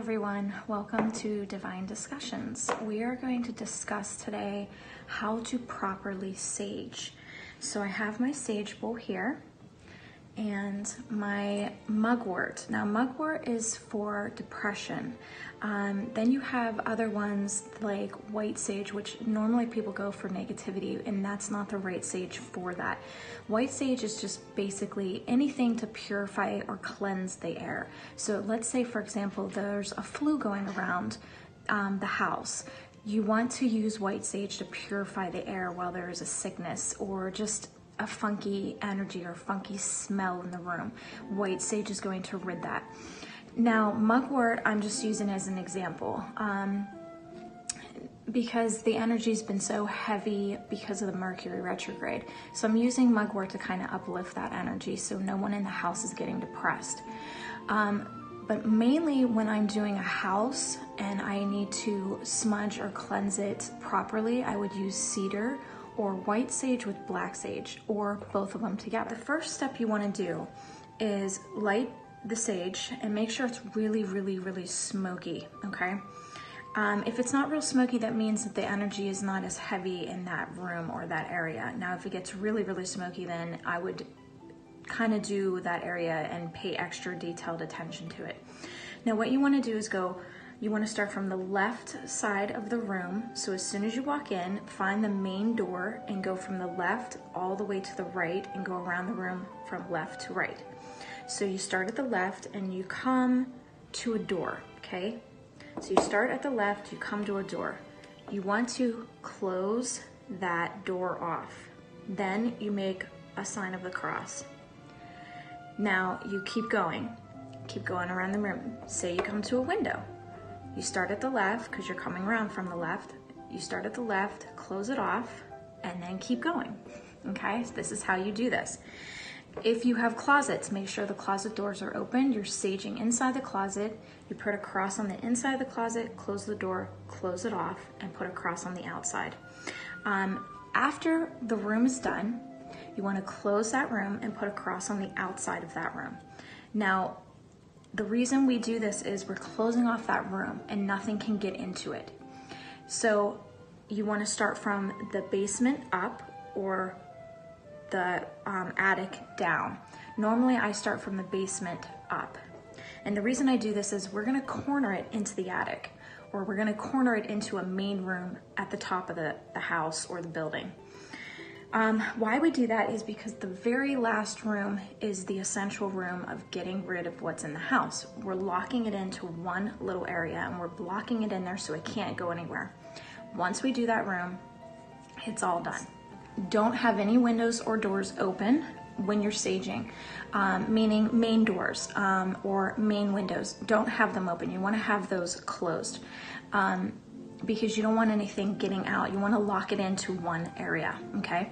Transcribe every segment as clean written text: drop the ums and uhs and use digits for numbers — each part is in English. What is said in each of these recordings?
everyone, welcome to Divine Discussions. We are going to discuss today how to properly sage. So I have my sage bowl here and my mugwort. Now mugwort is for depression. Then you have other ones like white sage, which normally people go for negativity, and that's not the right sage for that. White sage is just basically anything to purify or cleanse the air. So let's say, for example, there's a flu going around the house. You want to use white sage to purify the air while there is a sickness or just a funky energy or funky smell in the room. White sage is going to rid that. Now, mugwort, I'm just using as an example because the energy's been so heavy because of the Mercury retrograde. So I'm using mugwort to kind of uplift that energy so no one in the house is getting depressed. But mainly when I'm doing a house and I need to smudge or cleanse it properly, I would use cedar or white sage with black sage, or both of them together. The first step you want to do is light the sage and make sure it's really smoky, okay? If it's not real smoky, that means that the energy is not as heavy in that room or that area. Now, if it gets really smoky, then I would kind of do that area and pay extra detailed attention to it. Now, what you want to do is you want to start from the left side of the room. So as soon as you walk in, find the main door and go from the left all the way to the right and go around the room from left to right. So you start at the left and you come to a door, okay? So you start at the left, you come to a door. You want to close that door off. Then you make a sign of the cross. Now you keep going around the room. Say you come to a window. You start at the left because you're coming around from the left. You start at the left, close it off, and then keep going, okay? So this is how you do this. If you have closets, make sure the closet doors are open. You're saging inside the closet. You put a cross on the inside of the closet, close the door, close it off, and put a cross on the outside. After the room is done, you want to close that room and put a cross on the outside of that room. Now, the reason we do this is we're closing off that room and nothing can get into it. So you want to start from the basement up or the attic down. Normally I start from the basement up. And the reason I do this is we're going to corner it into the attic, or we're going to corner it into a main room at the top of the house or the building. Why we do that is because the very last room is the essential room of getting rid of what's in the house. We're locking it into one little area and we're blocking it in there so it can't go anywhere. Once we do that room, it's all done. Don't have any windows or doors open when you're saging, meaning main doors or main windows. Don't have them open. You want to have those closed because you don't want anything getting out. You want to lock it into one area, okay?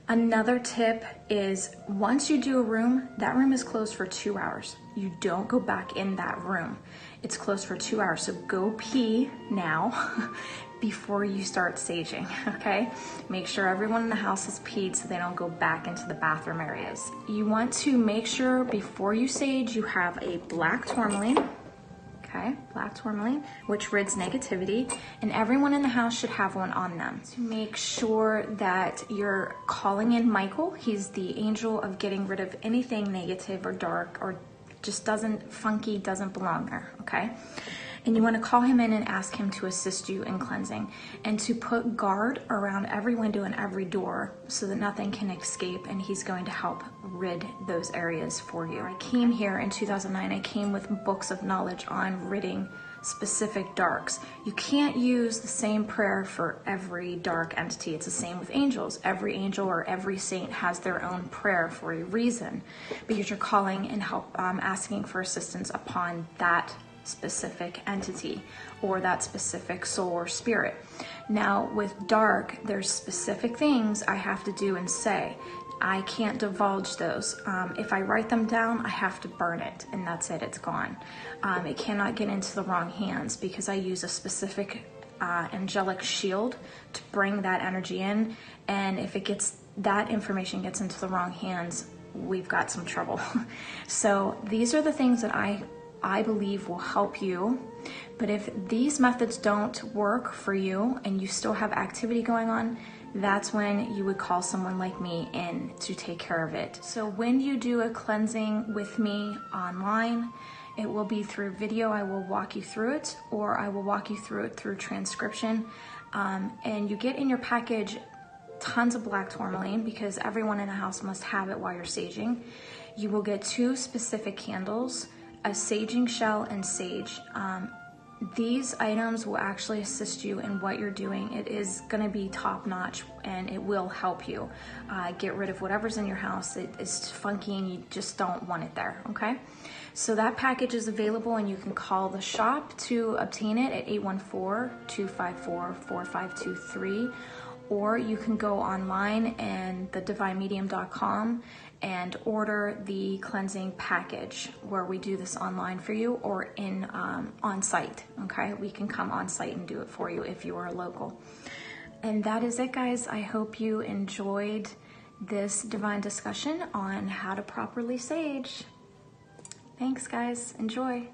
Another tip is once you do a room, that room is closed for 2 hours. You don't go back in that room. It's closed for 2 hours, so go pee now before you start saging, okay? Make sure everyone in the house has peed so they don't go back into the bathroom areas. You want to make sure before you sage, you have a black tourmaline, okay? Black tourmaline, which rids negativity, and everyone in the house should have one on them. To make sure that you're calling in Michael. He's the angel of getting rid of anything negative or dark or just doesn't belong there, okay? And you want to call him in and ask him to assist you in cleansing and to put guard around every window and every door so that nothing can escape, and he's going to help rid those areas for you. I came here in 2009, I came with books of knowledge on ridding specific darks. You can't use the same prayer for every dark entity. It's the same with angels. Every angel or every saint has their own prayer for a reason because you're calling and asking for assistance upon that specific entity or that specific soul or spirit. Now with dark, there's specific things I have to do and say. I can't divulge those. If I write them down, I have to burn it, and that's it, it's gone. It cannot get into the wrong hands because I use a specific angelic shield to bring that energy in, and if that information gets into the wrong hands, we've got some trouble. So these are the things that I believe will help you But if these methods don't work for you and you still have activity going on, that's when you would call someone like me in to take care of it. So when you do a cleansing with me online, it will be through video. I will walk you through it, or I will walk you through it through transcription. And you get in your package tons of black tourmaline, because everyone in a house must have it while you're saging. You will get 2 specific candles, a saging shell and sage. These items will actually assist you in what you're doing. It is gonna be top notch, and it will help you get rid of whatever's in your house that is funky and you just don't want it there, okay? So that package is available, and you can call the shop to obtain it at 814-254-4523, or you can go online and thedivinemedium.com and order the cleansing package, where we do this online for you, or in on site, okay? We can come on site and do it for you if you are local. And that is it, guys. I hope you enjoyed this divine discussion on how to properly sage. Thanks, guys. Enjoy.